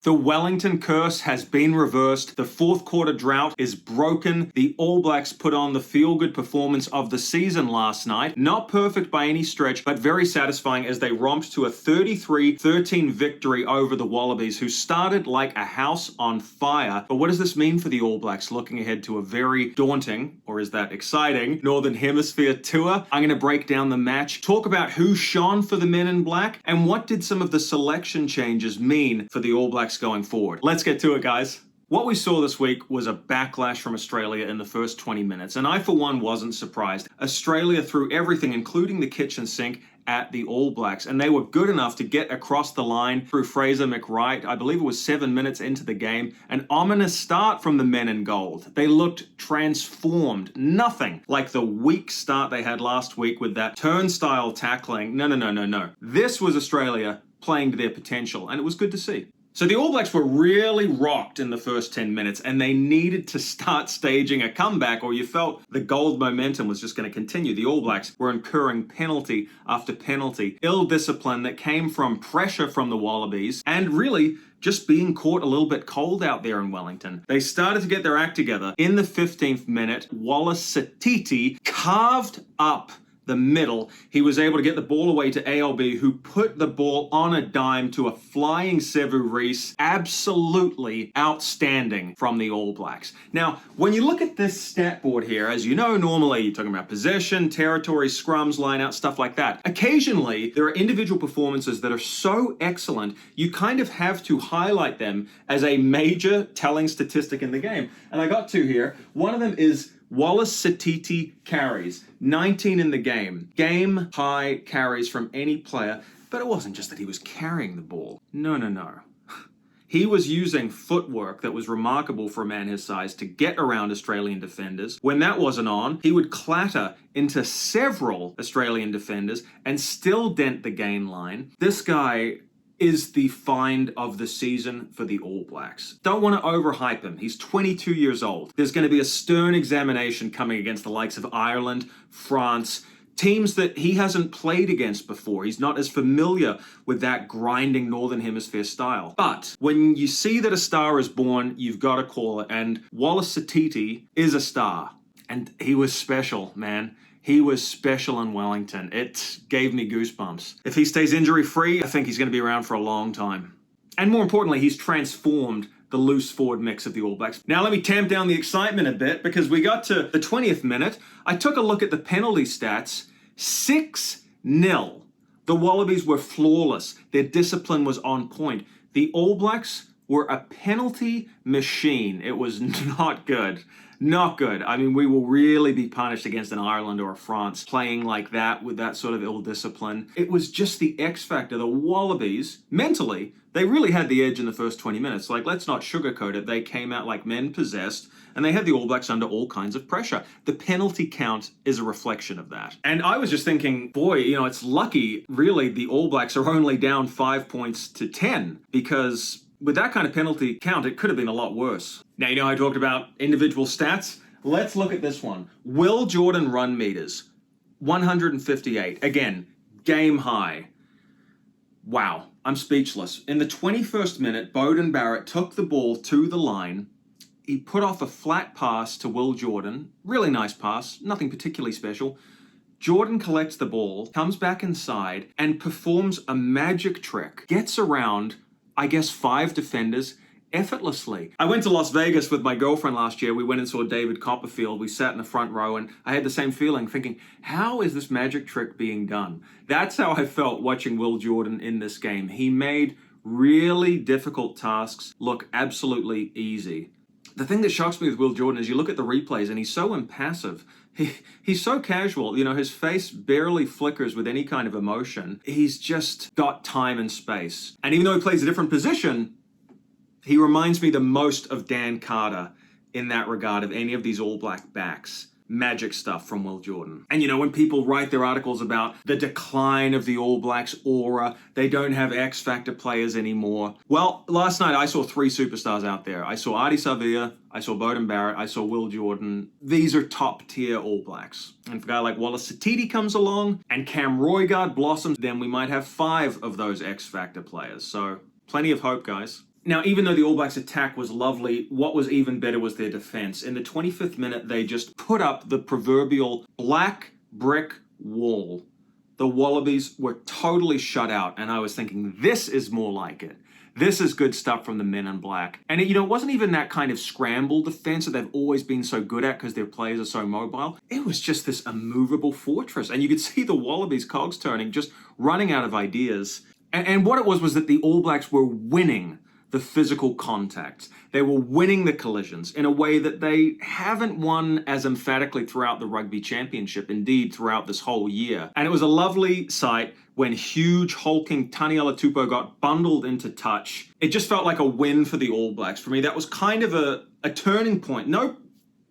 The Wellington Curse has been reversed. The fourth quarter drought is broken. The All Blacks put on the feel-good performance of the season last night. Not perfect by any stretch, but very satisfying as they romped to a 33-13 victory over the Wallabies, who started like a house on fire. But what does this mean for the All Blacks looking ahead to a very daunting, or is that exciting, Northern Hemisphere tour? I'm going to break down the match, talk about who shone for the men in black, and what did some of the selection changes mean for the All Blacks going forward. Let's get to it, guys. What we saw this week was a backlash from Australia in the first 20 minutes, and I, for one, wasn't surprised. Australia threw everything, including the kitchen sink, at the All Blacks, and they were good enough to get across the line through Fraser McWright. I believe it was 7 minutes into the game. An ominous start from the men in gold. They looked transformed. Nothing like the weak start they had last week with that turnstile tackling. No. This was Australia playing to their potential, and it was good to see. So the All Blacks were really rocked in the first 10 minutes, and they needed to start staging a comeback, or you felt the gold momentum was just going to continue. The All Blacks were incurring penalty after penalty, ill discipline that came from pressure from the Wallabies, and really just being caught a little bit cold out there in Wellington. They started to get their act together. In the 15th minute, Wallace Sititi carved up the middle. He was able to get the ball away to ALB, who put the ball on a dime to a flying Sevu Reece. Absolutely outstanding from the All Blacks. Now, when you look at this stat board here, as you know, normally you're talking about possession, territory, scrums, lineouts, stuff like that. Occasionally, there are individual performances that are so excellent, you kind of have to highlight them as a major telling statistic in the game. And I got two here. One of them is Wallace Sititi carries, 19 in the game. Game high carries from any player, but it wasn't just that he was carrying the ball. No. He was using footwork that was remarkable for a man his size to get around Australian defenders. When that wasn't on, he would clatter into several Australian defenders and still dent the gain line. This guy is the find of the season for the All Blacks. Don't want to overhype him. He's 22 years old. There's going to be a stern examination coming against the likes of Ireland, France, teams that he hasn't played against before. He's not as familiar with that grinding Northern Hemisphere style. But when you see that a star is born, you've got to call it. And Wallace Sititi is a star. And he was special, man. He was special in Wellington. It gave me goosebumps. If he stays injury-free, I think he's going to be around for a long time. And more importantly, he's transformed the loose forward mix of the All Blacks. Now let me tamp down the excitement a bit, because we got to the 20th minute. I took a look at the penalty stats. 6-0. The Wallabies were flawless. Their discipline was on point. The All Blacks were a penalty machine. It was not good. Not good. I mean, we will really be punished against an Ireland or a France playing like that with that sort of ill discipline. It was just the X factor. The Wallabies, mentally, they really had the edge in the first 20 minutes. Like, let's not sugarcoat it. They came out like men possessed, and they had the All Blacks under all kinds of pressure. The penalty count is a reflection of that. And I was just thinking, boy, it's lucky, really, the All Blacks are only down 5 points to 10, because with that kind of penalty count, it could have been a lot worse. Now, you know I talked about individual stats? Let's look at this one. Will Jordan run meters, 158. Again, game high. Wow, I'm speechless. In the 21st minute, Beauden Barrett took the ball to the line. He put off a flat pass to Will Jordan. Really nice pass, nothing particularly special. Jordan collects the ball, comes back inside, and performs a magic trick. Gets around, I guess, 5 defenders effortlessly. I went to Las Vegas with my girlfriend last year. We went and saw David Copperfield. We sat in the front row, and I had the same feeling, thinking, how is this magic trick being done? That's how I felt watching Will Jordan in this game. He made really difficult tasks look absolutely easy. The thing that shocks me with Will Jordan is you look at the replays and he's so impassive. He's so casual. His face barely flickers with any kind of emotion. He's just got time and space. And even though he plays a different position, he reminds me the most of Dan Carter in that regard of any of these All Black backs. Magic stuff from Will Jordan. And when people write their articles about the decline of the All Blacks aura, they don't have X Factor players anymore. Well, last night I saw 3 superstars out there. I saw Ardie Savea, I saw Beauden Barrett, I saw Will Jordan. These are top tier All Blacks. And if a guy like Wallace Sititi comes along and Cam Roigard blossoms, then we might have 5 of those X Factor players. So plenty of hope, guys. Now, even though the All Blacks' attack was lovely, what was even better was their defense. In the 25th minute, they just put up the proverbial black brick wall. The Wallabies were totally shut out, and I was thinking, this is more like it. This is good stuff from the men in black. And it wasn't even that kind of scramble defense that they've always been so good at because their players are so mobile. It was just this immovable fortress. And you could see the Wallabies cogs turning, just running out of ideas. And what it was that the All Blacks were winning the physical contacts. They were winning the collisions in a way that they haven't won as emphatically throughout the Rugby Championship, indeed throughout this whole year. And it was a lovely sight when huge, hulking Taniela Tupou got bundled into touch. It just felt like a win for the All Blacks. For me, that was kind of a turning point. No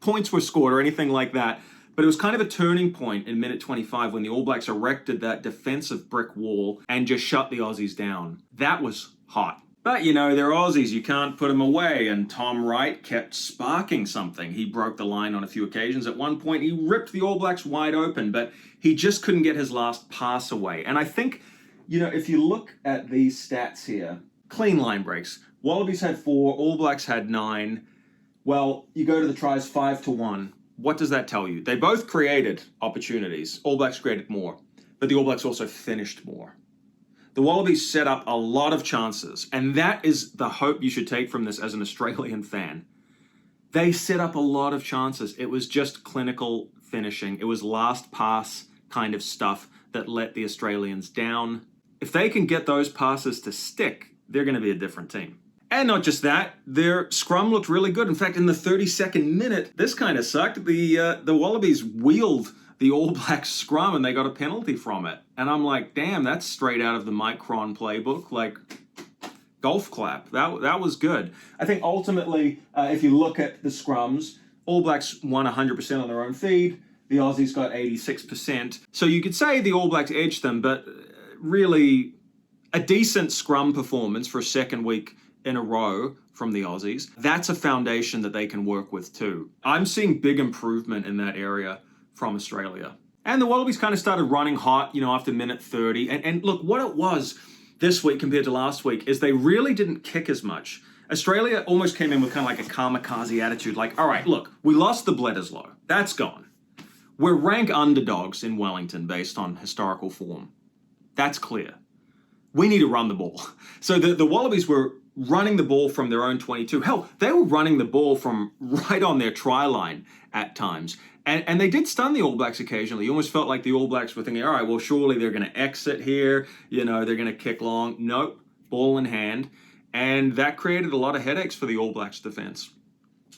points were scored or anything like that, but it was kind of a turning point in minute 25 when the All Blacks erected that defensive brick wall and just shut the Aussies down. That was hot. But, they're Aussies, you can't put them away, and Tom Wright kept sparking something. He broke the line on a few occasions. At one point, he ripped the All Blacks wide open, but he just couldn't get his last pass away. And I think, if you look at these stats here, clean line breaks. Wallabies had 4, All Blacks had 9. Well, you go to the tries 5-1. What does that tell you? They both created opportunities. All Blacks created more, but the All Blacks also finished more. The Wallabies set up a lot of chances, and that is the hope you should take from this as an Australian fan. They set up a lot of chances. It was just clinical finishing. It was last pass kind of stuff that let the Australians down. If they can get those passes to stick, they're going to be a different team. And not just that, their scrum looked really good. In fact, in the 32nd minute, this kind of sucked. The Wallabies wheeled the All Blacks scrum and they got a penalty from it. And I'm like, damn, that's straight out of the Mike Cron playbook. Like, golf clap. That was good. I think ultimately, if you look at the scrums, All Blacks won 100% on their own feed. The Aussies got 86%. So you could say the All Blacks edged them, but really a decent scrum performance for a second week in a row from the Aussies. That's a foundation that they can work with too. I'm seeing big improvement in that area from Australia. And the Wallabies kind of started running hot, after minute 30. And look, what it was this week compared to last week is they really didn't kick as much. Australia almost came in with kind of like a kamikaze attitude, like, all right, look, we lost the Bledisloe. That's gone. We're rank underdogs in Wellington based on historical form. That's clear. We need to run the ball. So the Wallabies were running the ball from their own 22. Hell, they were running the ball from right on their try line at times. And they did stun the All Blacks occasionally. You almost felt like the All Blacks were thinking, all right, well, surely they're going to exit here. They're going to kick long. Nope, ball in hand. And that created a lot of headaches for the All Blacks defense.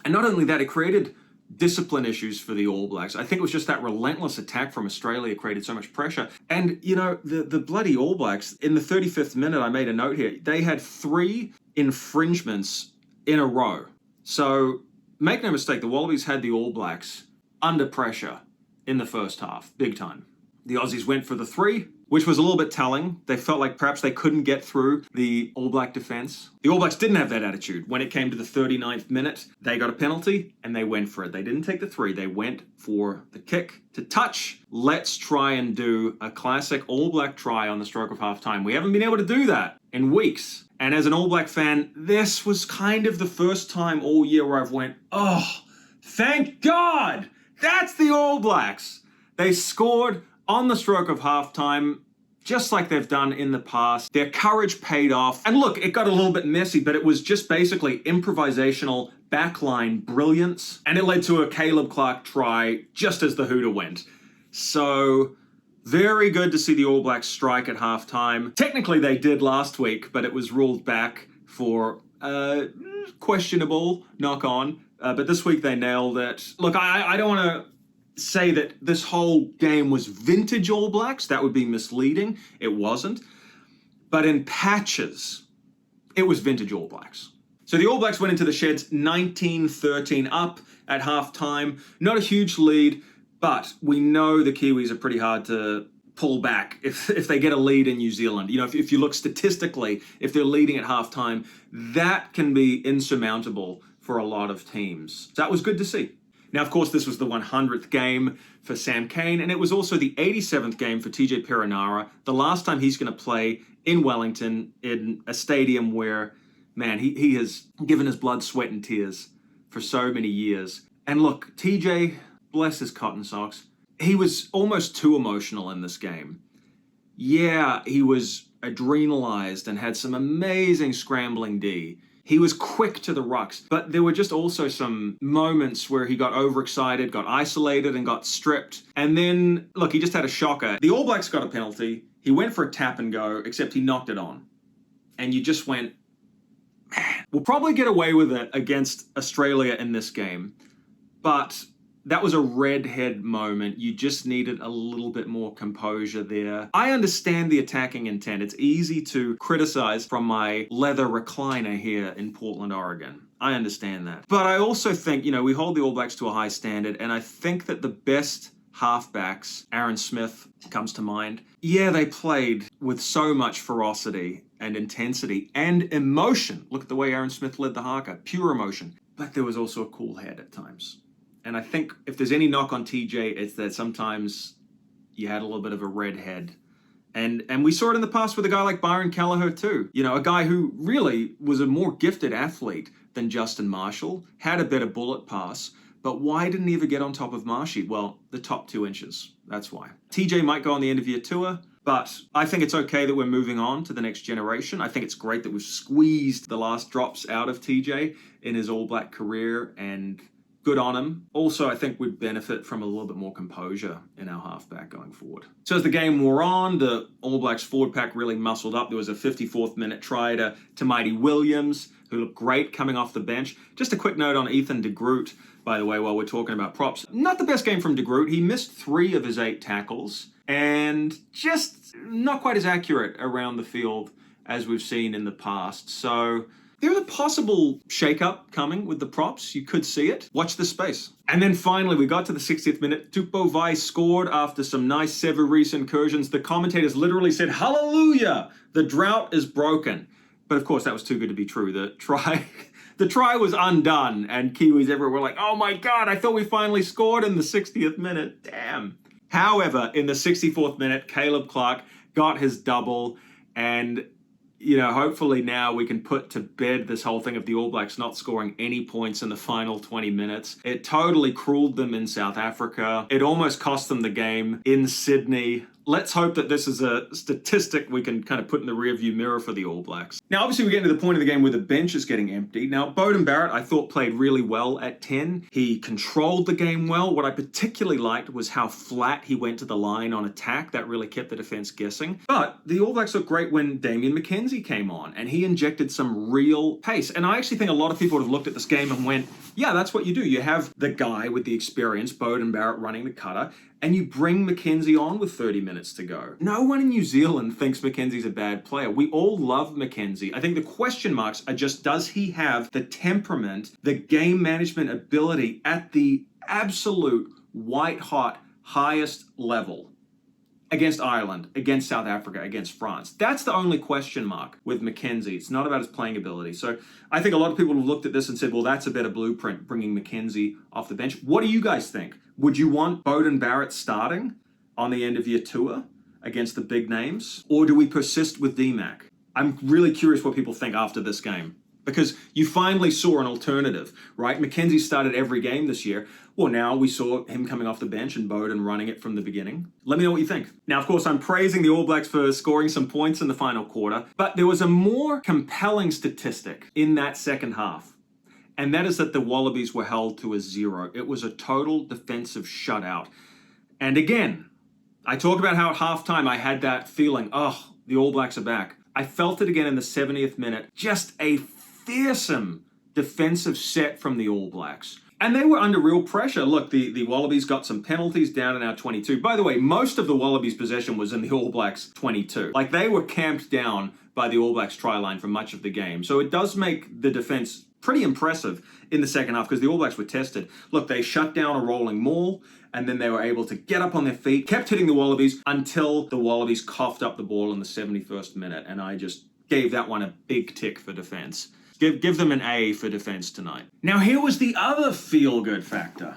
And not only that, it created discipline issues for the All Blacks. I think it was just that relentless attack from Australia created so much pressure. And, the bloody All Blacks, in the 35th minute, I made a note here, they had 3 infringements in a row. So make no mistake, the Wallabies had the All Blacks under pressure in the first half, big time. The Aussies went for the 3, which was a little bit telling. They felt like perhaps they couldn't get through the All Black defense. The All Blacks didn't have that attitude. When it came to the 39th minute, they got a penalty and they went for it. They didn't take the 3. They went for the kick to touch. Let's try and do a classic All Black try on the stroke of halftime. We haven't been able to do that in weeks. And as an All Black fan, this was kind of the first time all year where I've went, oh, thank God! That's the All Blacks. They scored on the stroke of halftime, just like they've done in the past. Their courage paid off. And look, it got a little bit messy, but it was just basically improvisational backline brilliance. And it led to a Caleb Clark try just as the hooter went. So very good to see the All Blacks strike at halftime. Technically, they did last week, but it was ruled back for questionable knock on. But this week they nailed it. Look, I don't want to say that this whole game was vintage All Blacks. That would be misleading. It wasn't. But in patches, it was vintage All Blacks. So the All Blacks went into the sheds 19-13 up at halftime. Not a huge lead, but we know the Kiwis are pretty hard to pull back if they get a lead in New Zealand. If you look statistically, if they're leading at halftime, that can be insurmountable for a lot of teams. So that was good to see. Now, of course, this was the 100th game for Sam Cane, and it was also the 87th game for TJ Perenara, the last time he's going to play in Wellington in a stadium where man, he has given his blood, sweat, and tears for so many years. And look, TJ, bless his cotton socks, he was almost too emotional in this game. Yeah, he was adrenalized and had some amazing scrambling D. He was quick to the rucks, but there were just also some moments where he got overexcited, got isolated, and got stripped. And then, look, he just had a shocker. The All Blacks got a penalty. He went for a tap and go, except he knocked it on. And you just went, man, we'll probably get away with it against Australia in this game. But that was a redhead moment. You just needed a little bit more composure there. I understand the attacking intent. It's easy to criticize from my leather recliner here in Portland, Oregon. I understand that. But I also think, we hold the All Blacks to a high standard, and I think that the best halfbacks, Aaron Smith comes to mind. Yeah, they played with so much ferocity and intensity and emotion. Look at the way Aaron Smith led the haka, pure emotion. But there was also a cool head at times. And I think if there's any knock on TJ, it's that sometimes you had a little bit of a red head. And we saw it in the past with a guy like Byron Kelleher too. A guy who really was a more gifted athlete than Justin Marshall, had a better bullet pass, but why didn't he ever get on top of Marshy? Well, the top 2 inches, that's why. TJ might go on the end of year tour, but I think it's okay that we're moving on to the next generation. I think it's great that we've squeezed the last drops out of TJ in his All Black career, and good on him. Also, I think we'd benefit from a little bit more composure in our halfback going forward. So as the game wore on, the All Blacks forward pack really muscled up. There was a 54th minute try to Mighty Williams, who looked great coming off the bench. Just a quick note on Ethan de Groot, by the way, while we're talking about props. Not the best game from de Groot. He missed 3 of his 8 tackles and just not quite as accurate around the field as we've seen in the past. So there's a possible shake-up coming with the props. You could see it. Watch this space. And then finally, we got to the 60th minute. Tupou Vai scored after some nice Severis incursions. The commentators literally said, "Hallelujah! The drought is broken." But of course, that was too good to be true. The try was undone, and Kiwis everywhere were like, "Oh my God, I thought we finally scored in the 60th minute. Damn." However, in the 64th minute, Caleb Clark got his double, and hopefully now we can put to bed this whole thing of the All Blacks not scoring any points in the final 20 minutes. It totally crueled them in South Africa. It almost cost them the game in Sydney. Let's hope that this is a statistic we can kind of put in the rearview mirror for the All Blacks. Now, obviously, we're getting to the point of the game where the bench is getting empty. Now, Beauden Barrett, I thought, played really well at 10. He controlled the game well. What I particularly liked was how flat he went to the line on attack. That really kept the defense guessing. But the All Blacks looked great when Damian McKenzie came on, and he injected some real pace. And I actually think a lot of people would have looked at this game and went, yeah, that's what you do. You have the guy with the experience, Beauden Barrett, running the cutter, and you bring McKenzie on with 30 minutes to go. No one in New Zealand thinks McKenzie's a bad player. We all love McKenzie. I think the question marks are just, does he have the temperament, the game management ability at the absolute white-hot highest level against Ireland, against South Africa, against France? That's the only question mark with McKenzie. It's not about his playing ability. So I think a lot of people have looked at this and said, well, that's a better blueprint, bringing McKenzie off the bench. What do you guys think? Would you want Beauden Barrett starting on the end of your tour against the big names? Or do we persist with DMAC? I'm really curious what people think after this game, because you finally saw an alternative, right? McKenzie started every game this year. Well, now we saw him coming off the bench and Beauden running it from the beginning. Let me know what you think. Now, of course, I'm praising the All Blacks for scoring some points in the final quarter, but there was a more compelling statistic in that second half. And that is that the Wallabies were held to a 0. It was a total defensive shutout. And again, I talked about how at halftime I had that feeling, oh, the All Blacks are back. I felt it again in the 70th minute. Just a fearsome defensive set from the All Blacks. And they were under real pressure. Look, the Wallabies got some penalties down in our 22. By the way, most of the Wallabies' possession was in the All Blacks' 22. Like, they were camped down by the All Blacks' try line for much of the game. So it does make the defense pretty impressive in the second half because the All Blacks were tested. Look, they shut down a rolling maul, and then they were able to get up on their feet, kept hitting the Wallabies until the Wallabies coughed up the ball in the 71st minute. And I just gave that one a big tick for defense. Give them an A for defense tonight. Now, here was the other feel-good factor.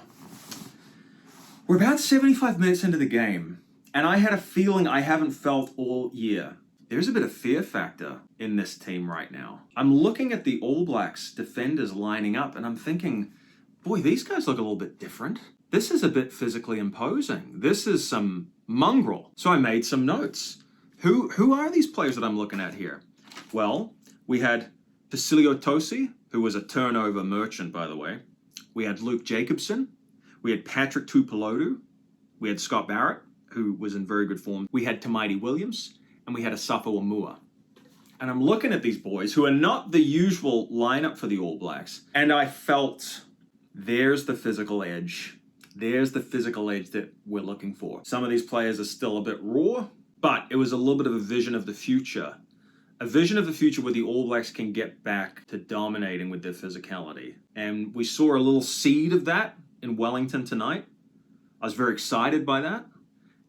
We're about 75 minutes into the game, and I had a feeling I haven't felt all year. there's a bit of fear factor in this team right now. I'm looking at the All Blacks defenders lining up and I'm thinking, boy, these guys look a little bit different. This is a bit physically imposing. This is some mongrel. So I made some notes. Who are these players that I'm looking at here? Well, we had Facilio Tosi, who was a turnover merchant, by the way. We had Luke Jacobson. We had Patrick Tuipulotu. We had Scott Barrett, who was in very good form. We had Tamaiti Williams, and we had Asafo Amua. And I'm looking at these boys who are not the usual lineup for the All Blacks, and I felt there's the physical edge. There's the physical edge that we're looking for. Some of these players are still a bit raw, but it was a little bit of a vision of the future. A vision of the future where the All Blacks can get back to dominating with their physicality. And we saw a little seed of that in Wellington tonight. I was very excited by that.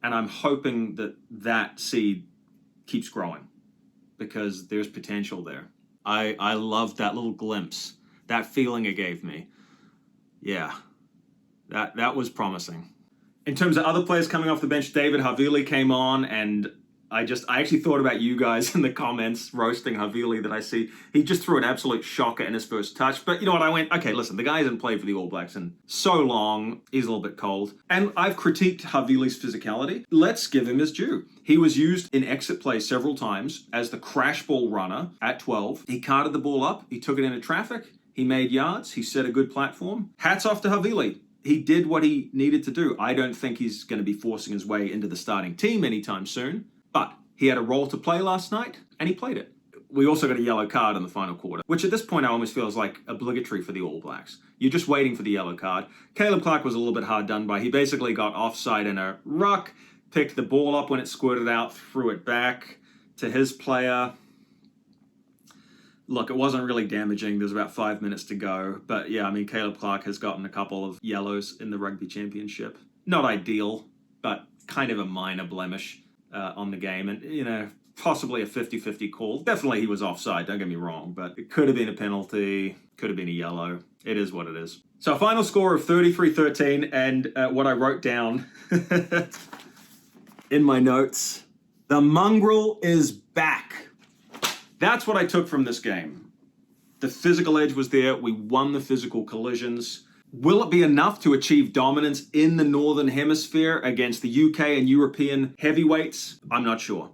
And I'm hoping that that seed keeps growing because there's potential there. I loved that little glimpse, that feeling it gave me. Yeah, that was promising. In terms of other players coming off the bench, David Havili came on, and I actually thought about you guys in the comments roasting Havili that I see. He just threw an absolute shocker in his first touch. But you know what? I went, okay, listen, the guy hasn't played for the All Blacks in so long. He's a little bit cold. And I've critiqued Havili's physicality. Let's give him his due. He was used in exit play several times as the crash ball runner at 12. He carted the ball up. He took it into traffic. He made yards. He set a good platform. Hats off to Havili. He did what he needed to do. I don't think he's going to be forcing his way into the starting team anytime soon. But he had a role to play last night, and he played it. We also got a yellow card in the final quarter, which at this point I almost feel is like obligatory for the All Blacks. You're just waiting for the yellow card. Caleb Clark was a little bit hard done by. He basically got offside in a ruck, picked the ball up when it squirted out, threw it back to his player. Look, it wasn't really damaging. There's about 5 minutes to go. But yeah, I mean, Caleb Clark has gotten a couple of yellows in the Rugby Championship. Not ideal, but kind of a minor blemish on the game. And, you know, possibly a 50-50 call. Definitely he was offside, don't get me wrong. But it could have been a penalty, could have been a yellow. It is what it is. So a final score of 33-13. And what I wrote down in my notes, the mongrel is back. That's what I took from this game. The physical edge was there. We won the physical collisions. Will it be enough to achieve dominance in the Northern Hemisphere against the UK and European heavyweights? I'm not sure.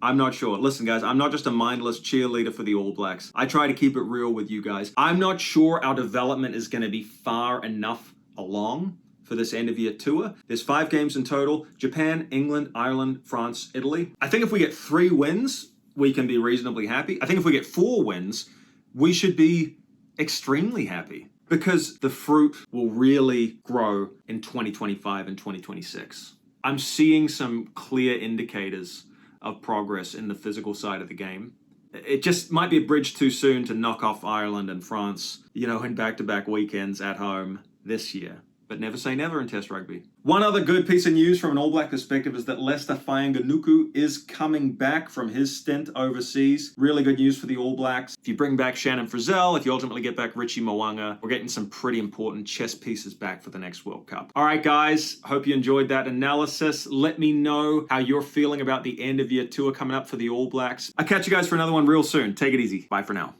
I'm not sure. Listen, guys, I'm not just a mindless cheerleader for the All Blacks. I try to keep it real with you guys. I'm not sure our development is going to be far enough along for this end-of-year tour. There's 5 games in total. Japan, England, Ireland, France, Italy. I think if we get 3 wins, we can be reasonably happy. I think if we get 4 wins, we should be extremely happy because the fruit will really grow in 2025 and 2026. I'm seeing some clear indicators of progress in the physical side of the game. It just might be a bridge too soon to knock off Ireland and France, you know, in back-to-back weekends at home this year. But never say never in Test rugby. One other good piece of news from an All Black perspective is that Lester Fainga'anuku is coming back from his stint overseas. Really good news for the All Blacks. If you bring back Shannon Frizzell, if you ultimately get back Richie Mo'unga, we're getting some pretty important chess pieces back for the next World Cup. All right, guys, hope you enjoyed that analysis. Let me know how you're feeling about the end of year tour coming up for the All Blacks. I'll catch you guys for another one real soon. Take it easy. Bye for now.